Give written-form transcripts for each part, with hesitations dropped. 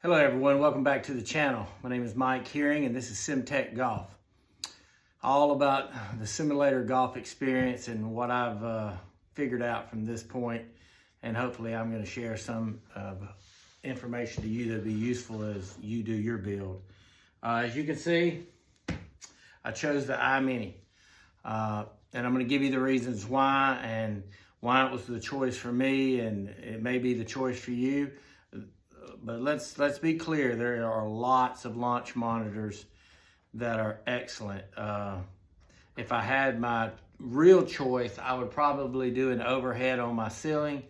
Hello everyone, welcome back to the channel. My name is Mike Hearing and this is SimTech Golf. All about the simulator golf experience and what I've figured out from this point, and hopefully I'm going to share some information to you that'll be useful as you do your build. As you can see, I chose the Eye Mini, and I'm going to give you the reasons why and why it was the choice for me, and it may be the choice for you. But let's be clear, there are lots of launch monitors that are excellent. If I had my real choice, I would probably do an overhead on my ceiling,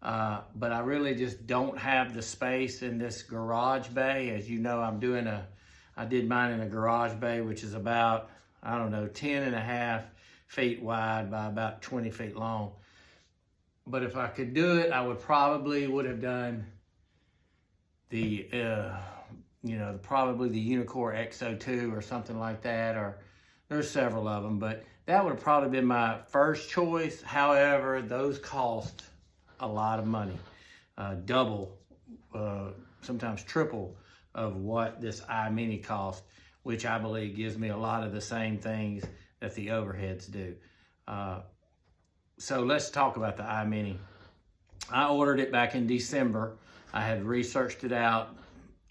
but I really just don't have the space in this garage bay. As you know, I did mine in a garage bay, which is about, 10.5 feet wide by about 20 feet long. But if I could do it, I would have done the probably the Uneekor X02 or something like that, or there's several of them, but that would have probably been my first choice. However, those cost a lot of money, double, sometimes triple of what this Eye Mini cost, which I believe gives me a lot of the same things that the overheads do. So let's talk about the Eye Mini. I ordered it back in December. I had researched it out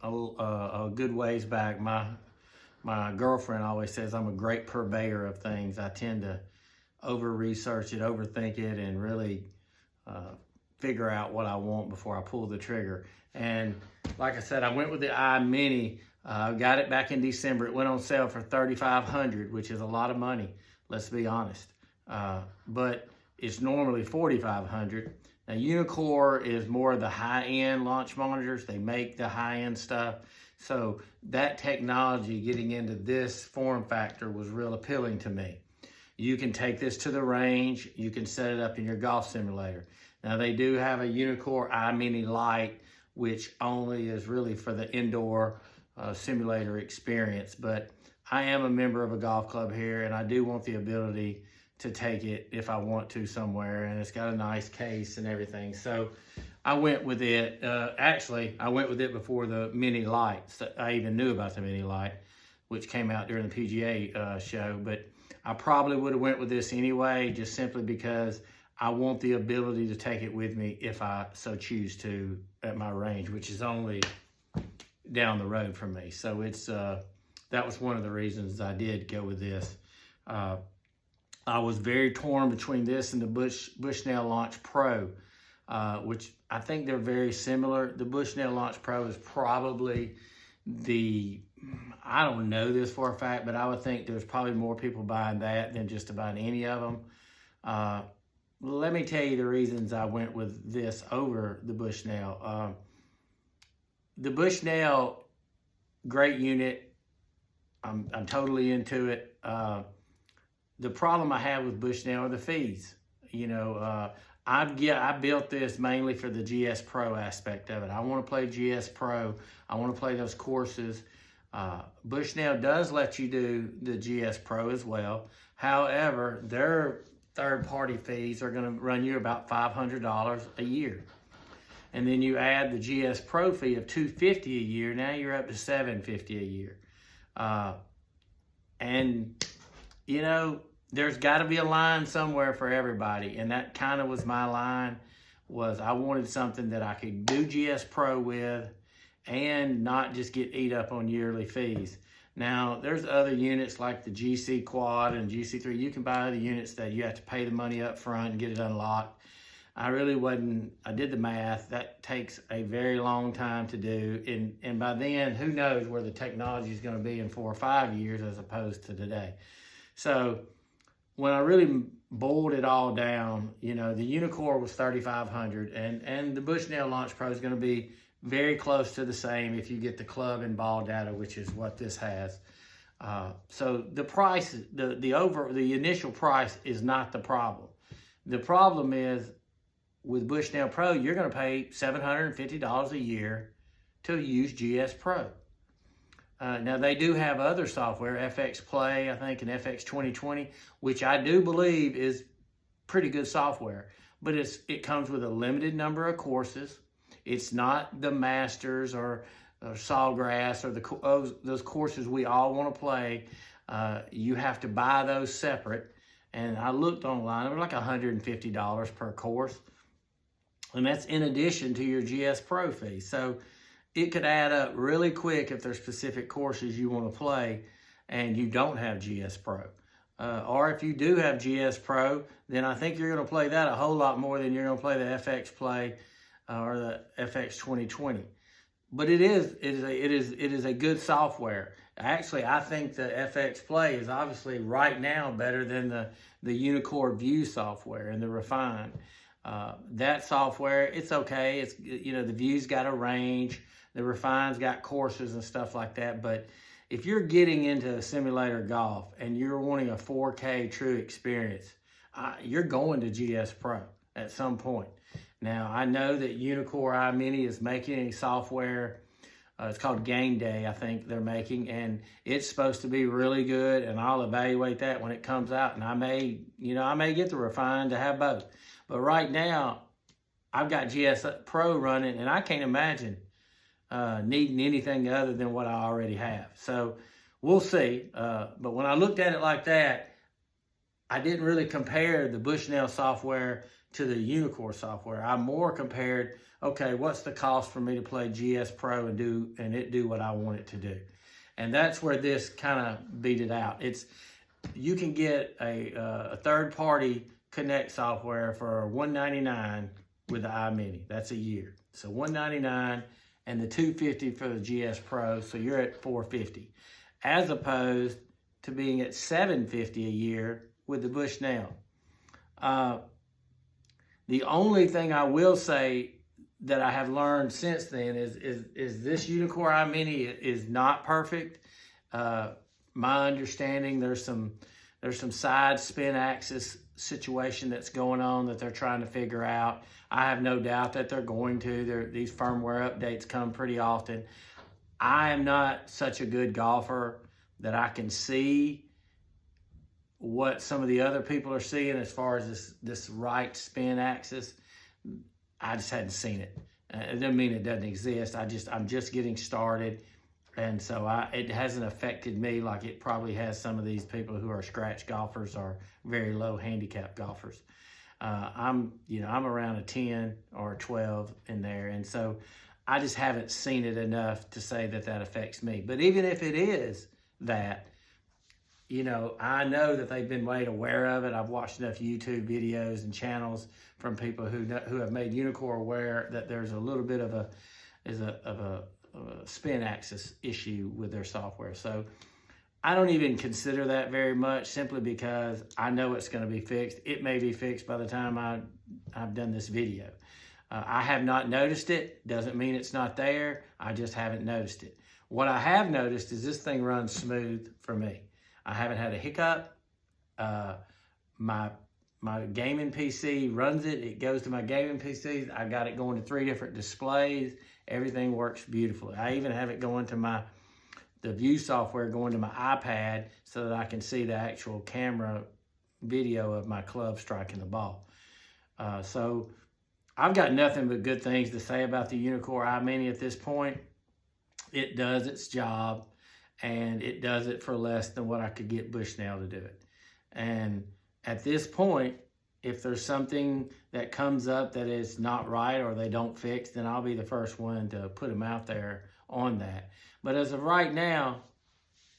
a good ways back. My girlfriend always says I'm a great purveyor of things. I tend to over-research it, overthink it, and really figure out what I want before I pull the trigger. And like I said, I went with the Eye Mini. I got it back in December. It went on sale for $3,500, which is a lot of money, let's be honest. But it's normally $4,500. Now, Uneekor is more of the high-end launch monitors. They make the high-end stuff. So that technology getting into this form factor was real appealing to me. You can take this to the range. You can set it up in your golf simulator. Now, they do have a Uneekor Eye Mini Lite, which only is really for the indoor simulator experience. But I am a member of a golf club here, and I do want the ability to take it if I want to somewhere, and it's got a nice case and everything. So I went with it. Actually, I went with it before the Mini Lite. So I even knew about the Mini Lite, which came out during the PGA show, but I probably would have went with this anyway, just simply because I want the ability to take it with me if I so choose to at my range, which is only down the road from me. So it's that was one of the reasons I did go with this. I was very torn between this and the Bushnell Launch Pro, which I think they're very similar. The Bushnell Launch Pro is probably I don't know this for a fact, but I would think there's probably more people buying that than just about any of them. Let me tell you the reasons I went with this over the Bushnell. The Bushnell, great unit. I'm totally into it. The problem I have with Bushnell are the fees. I built this mainly for the GS Pro aspect of it. I want to play GS Pro. I want to play those courses. Bushnell does let you do the GS Pro as well. However, their third-party fees are going to run you about $500 a year. And then you add the GS Pro fee of $250 a year. Now you're up to $750 a year. There's got to be a line somewhere for everybody, and that kind of was my line. Was I wanted something that I could do GS Pro with and not just get eat up on yearly fees. Now, there's other units like the GC Quad and GC3. You can buy other units that you have to pay the money up front and get it unlocked. I did the math. That takes a very long time to do. And by then, who knows where the technology is going to be in 4 or 5 years as opposed to today. So when I really boiled it all down, the Uneekor was $3,500, and the Bushnell Launch Pro is going to be very close to the same if you get the club and ball data, which is what this has. So the price, the initial price is not the problem. The problem is with Bushnell Pro, you're going to pay $750 a year to use GS Pro. Now, they do have other software, FX Play, I think, and FX 2020, which I do believe is pretty good software. But it comes with a limited number of courses. It's not the Masters or Sawgrass, or those courses we all want to play, you have to buy those separate. And I looked online, it was like $150 per course. And that's in addition to your GS Pro fee. So it could add up really quick if there's specific courses you want to play and you don't have GS Pro. Or if you do have GS Pro, then I think you're going to play that a whole lot more than you're going to play the FX Play or the FX 2020. But it is a good software. Actually, I think the FX Play is obviously right now better than the Uneekor View software and the Refine. That software, it's okay. It's, you know, the View's got a range, the Refine's got courses and stuff like that. But if you're getting into simulator golf and you're wanting a 4K true experience, you're going to GS Pro at some point. Now, I know that Uneekor Eye Mini is making a software. It's called Game Day, I think they're making, and it's supposed to be really good, and I'll evaluate that when it comes out, and I may get the Refine to have both. But right now, I've got GS Pro running, and I can't imagine needing anything other than what I already have. So we'll see. But when I looked at it like that, I didn't really compare the Bushnell software to the Uneekor software. I more compared, okay, what's the cost for me to play GS Pro and it do what I want it to do? And that's where this kind of beat it out. You can get a third-party Connect software for $199 with the Eye Mini. That's a year. So $199 and the $250 for the GS Pro, so you're at $450, as opposed to being at $750 a year with the Bushnell. The only thing I will say that I have learned since then is this Uneekor Eye Mini is not perfect. My understanding, there's some side spin axis situation that's going on that they're trying to figure out. I have no doubt that they're going to. These firmware updates come pretty often. I am not such a good golfer that I can see what some of the other people are seeing as far as this right spin axis. I just hadn't seen it. It doesn't mean it doesn't exist. I'm just getting started. And so it hasn't affected me like it probably has some of these people who are scratch golfers or very low handicap golfers. I'm around a 10 or a 12 in there. And so I just haven't seen it enough to say that affects me. But even if it is that, I know that they've been made aware of it. I've watched enough YouTube videos and channels from people who have made Uneekor aware that there's a little bit of a spin axis issue with their software. So I don't even consider that very much, simply because I know it's going to be fixed. It may be fixed by the time I've done this video. I have not noticed it. Doesn't mean it's not there. I just haven't noticed it. What I have noticed is this thing runs smooth for me. I haven't had a hiccup. My gaming PC runs it. It goes to my gaming PC. I got it going to 3 different displays. Everything works beautifully. I even have it going to the View software going to my iPad so that I can see the actual camera video of my club striking the ball. So I've got nothing but good things to say about the Uneekor Eye Mini at this point. It does its job, and it does it for less than what I could get Bushnell to do it. And at this point, if there's something that comes up that is not right or they don't fix, then I'll be the first one to put them out there on that. But as of right now,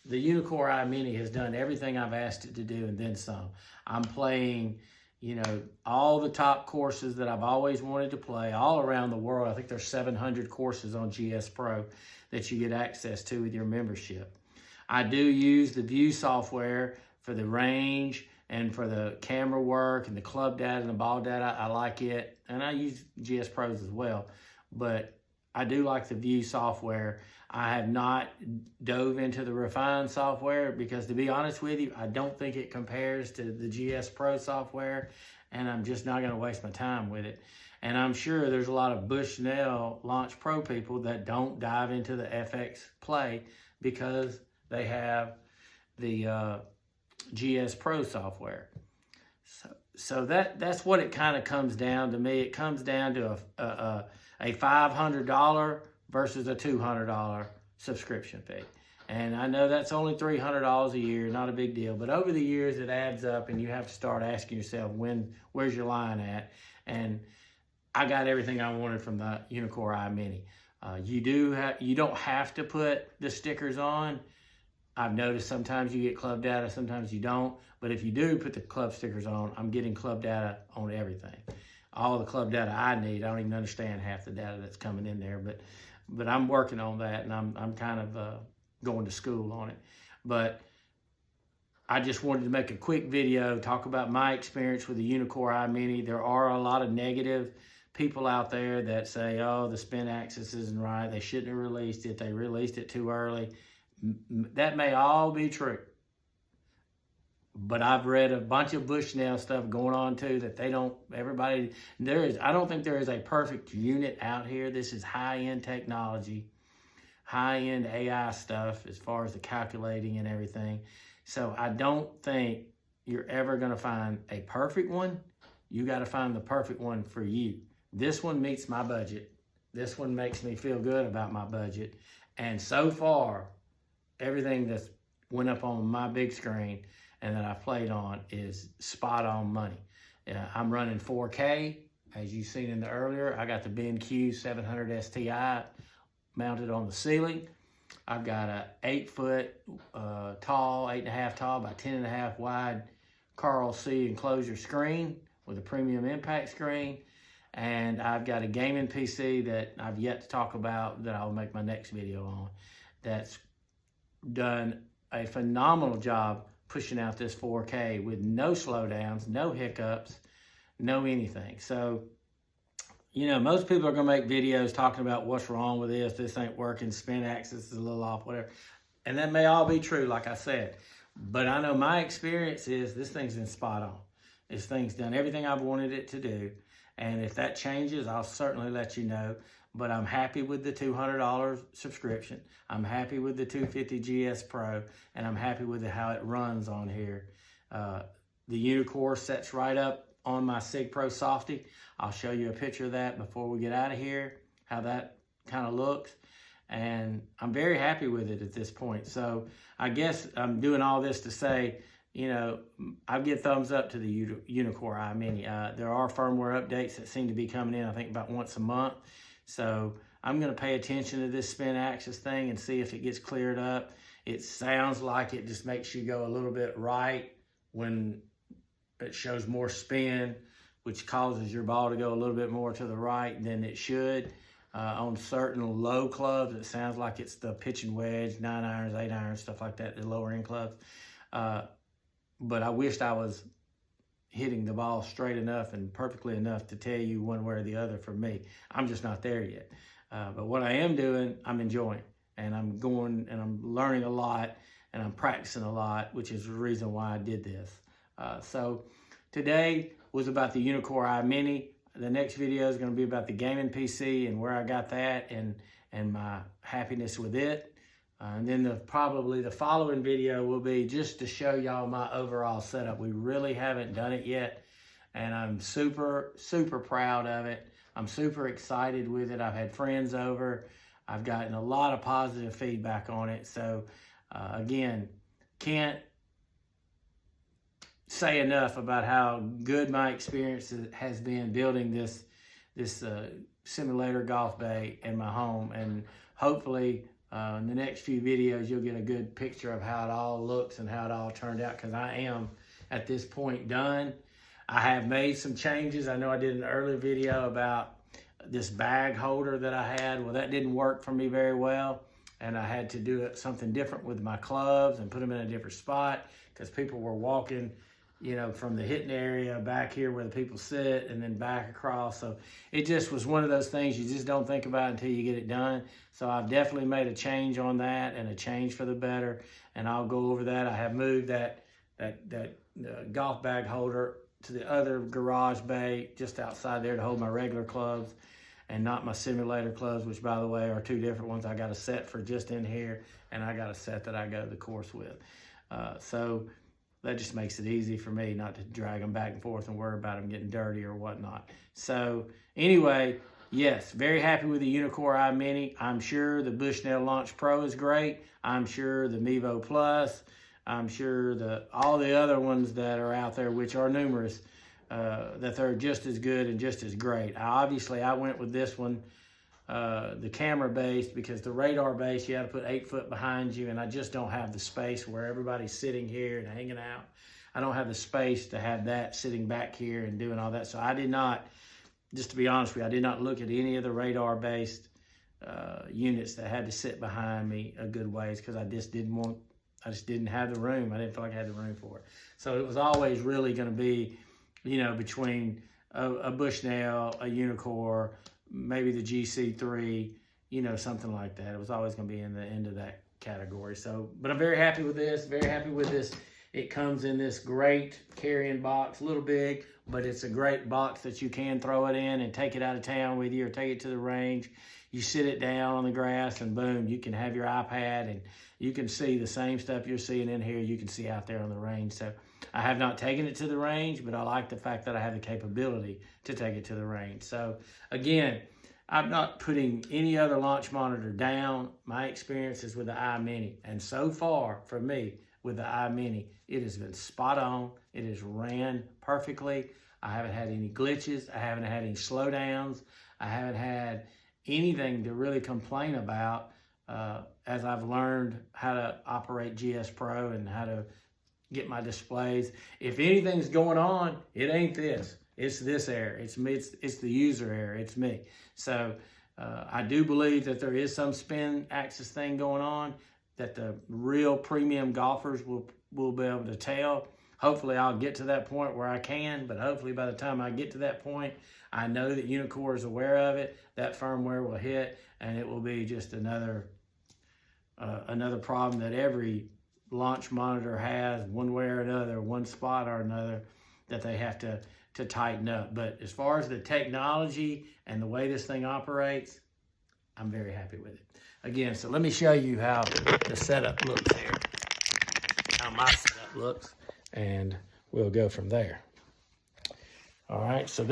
the Uneekor Eye Mini has done everything I've asked it to do and then some. I'm playing, all the top courses that I've always wanted to play all around the world. I think there's 700 courses on GS Pro that you get access to with your membership. I do use the View software for the range and for the camera work and the club data and the ball data. I like it, and I use GS Pros as well, but I do like the View software. I have not dove into the Refine software because, to be honest with you, I don't think it compares to the GS Pro software, and I'm just not going to waste my time with it. And I'm sure there's a lot of Bushnell Launch Pro people that don't dive into the FX Play because they have the GS Pro software. So that's what it kind of comes down to me. It comes down to a $500 versus a $200 subscription fee. And I know that's only $300 a year, not a big deal, but over the years it adds up, and you have to start asking yourself, where's your line at? And I got everything I wanted from the Uneekor Eye Mini. You don't have to put the stickers on. I've noticed sometimes you get club data, sometimes you don't. But if you do put the club stickers on, I'm getting club data on everything. All the club data I need. I don't even understand half the data that's coming in there, but I'm working on that, and I'm kind of going to school on it. But I just wanted to make a quick video, talk about my experience with the Uneekor Eye Mini. There are a lot of negative people out there that say, oh, the spin axis isn't right, they shouldn't have released it, they released it too early. That may all be true. But I've read a bunch of Bushnell stuff going on too that I don't think there is a perfect unit out here. This is high-end technology, high-end AI stuff as far as the calculating and everything. So I don't think you're ever gonna find a perfect one. You gotta find the perfect one for you. This one meets my budget. This one makes me feel good about my budget. And so far, everything that's went up on my big screen and that I've played on is spot on money. I'm running 4K, as you've seen in the earlier. I got the BenQ 700 STI mounted on the ceiling. I've got a 8-foot tall, 8.5 tall by 10.5 wide Carl C enclosure screen with a premium impact screen. And I've got a gaming PC that I've yet to talk about that I'll make my next video on, that's done a phenomenal job pushing out this 4K with no slowdowns, no hiccups, no anything. So, you know, most people are gonna make videos talking about what's wrong with this ain't working, spin axis is a little off, whatever. And that may all be true, like I said. But I know my experience is this thing's been spot on. This thing's done everything I've wanted it to do. And if that changes, I'll certainly let you know. But I'm happy with the $200 subscription. I'm happy with the 250 GS Pro, and I'm happy with how it runs on here. The Uneekor sets right up on my Sig Pro Softy. I'll show you a picture of that before we get out of here, how that kind of looks. And I'm very happy with it at this point. So I guess I'm doing all this to say, you know, I give thumbs up to the Uneekor Eye Mini. There are firmware updates that seem to be coming in, I think about once a month. So I'm gonna pay attention to this spin axis thing and see if it gets cleared up. It sounds like it just makes you go a little bit right when it shows more spin, which causes your ball to go a little bit more to the right than it should. On certain low clubs, it sounds like it's the pitch and wedge, 9 irons, 8 irons, stuff like that, the lower end clubs. But I wished I was hitting the ball straight enough and perfectly enough to tell you one way or the other for me. I'm just not there yet. But what I am doing, I'm enjoying. And I'm going and I'm learning a lot and I'm practicing a lot, which is the reason why I did this. So today was about the Uneekor Eye Mini. The next video is going to be about the gaming PC and where I got that and my happiness with it. And then probably the following video will be just to show y'all my overall setup. We really haven't done it yet, and I'm super, super proud of it. I'm super excited with it. I've had friends over. I've gotten a lot of positive feedback on it. So again, can't say enough about how good my experience has been building this simulator golf bay in my home. And hopefully in the next few videos, you'll get a good picture of how it all looks and how it all turned out, because I am, at this point, done. I have made some changes. I know I did an earlier video about this bag holder that I had. Well, that didn't work for me very well, and I had to do something different with my clubs and put them in a different spot, because people were walking, you know, from the hitting area back here where the people sit and then back across. So it just was one of those things you just don't think about until you get it done. So I've definitely made a change on that, and a change for the better. And I'll go over that. I have moved that golf bag holder to the other garage bay just outside there to hold my regular clubs and not my simulator clubs, which, by the way, are two different ones. I got a set for just in here, and I got a set that I go to the course with. So that just makes it easy for me not to drag them back and forth and worry about them getting dirty or whatnot. So anyway, yes, very happy with the Uneekor Eye Mini. I'm sure the Bushnell Launch Pro is great. I'm sure the Mevo Plus. I'm sure all the other ones that are out there, which are numerous, that they're just as good and just as great. Obviously, I went with this one, the camera based, because the radar based, you had to put 8 foot behind you, and I just don't have the space where everybody's sitting here and hanging out. I don't have the space to have that sitting back here and doing all that. So I did not, just to be honest with you, I did not look at any of the radar based units that had to sit behind me a good ways, because I just didn't have the room. I didn't feel like I had the room for it. So it was always really going to be, between a Bushnell, a Uneekor, maybe the GC3, something like that. It was always going to be in the end of that category. So, but I'm very happy with this, very happy with this. It comes in this great carrying box, a little big, but it's a great box that you can throw it in and take it out of town with you, or take it to the range. You sit it down on the grass and boom, you can have your iPad and you can see the same stuff you're seeing in here, you can see out there on the range. So I have not taken it to the range, but I like the fact that I have the capability to take it to the range. So again, I'm not putting any other launch monitor down. My experience is with the Eye Mini. And so far for me, with the Eye Mini, it has been spot on. It has ran perfectly. I haven't had any glitches. I haven't had any slowdowns. I haven't had anything to really complain about as I've learned how to operate GS Pro and how to get my displays. If anything's going on, it ain't this. It's this error. It's me. It's the user error. It's me. So I do believe that there is some spin axis thing going on that the real premium golfers will be able to tell. Hopefully I'll get to that point where I can, but hopefully by the time I get to that point, I know that Uneekor is aware of it, that firmware will hit, and it will be just another problem that every launch monitor has, one way or another, one spot or another, that they have to tighten up. But as far as the technology and the way this thing operates, I'm very happy with it. Again, so let me show you how the setup looks here, how my setup looks, and we'll go from there. All right, so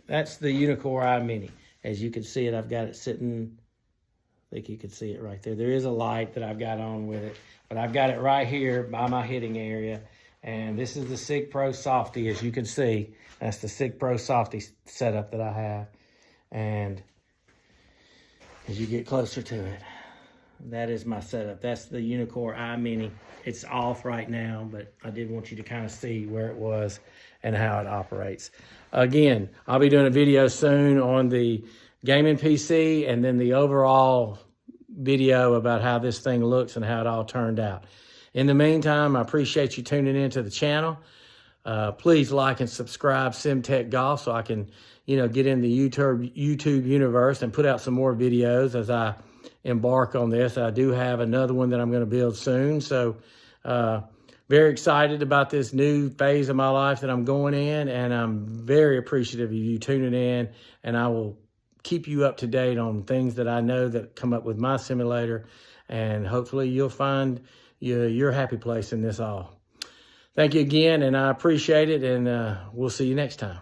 that's the Uneekor Eye Mini. As you can see it, I've got it sitting, I think you can see it right there. There is a light that I've got on with it, but I've got it right here by my hitting area. And this is the Sig Pro Softy, as you can see. That's the Sig Pro Softy setup that I have. And as you get closer to it, that is my setup. That's the Uneekor Eye Mini. It's off right now, but I did want you to kind of see where it was and how it operates. Again, I'll be doing a video soon on the gaming PC and then the overall video about how this thing looks and how it all turned out. In the meantime, I appreciate you tuning into the channel. Please like and subscribe SimTech Golf so I can, get in the YouTube universe and put out some more videos as I embark on this. I do have another one that I'm going to build soon. So very excited about this new phase of my life that I'm going in, and I'm very appreciative of you tuning in, and I will keep you up to date on things that I know that come up with my simulator, and hopefully you'll find your happy place in this all. Thank you again, and I appreciate it, and we'll see you next time.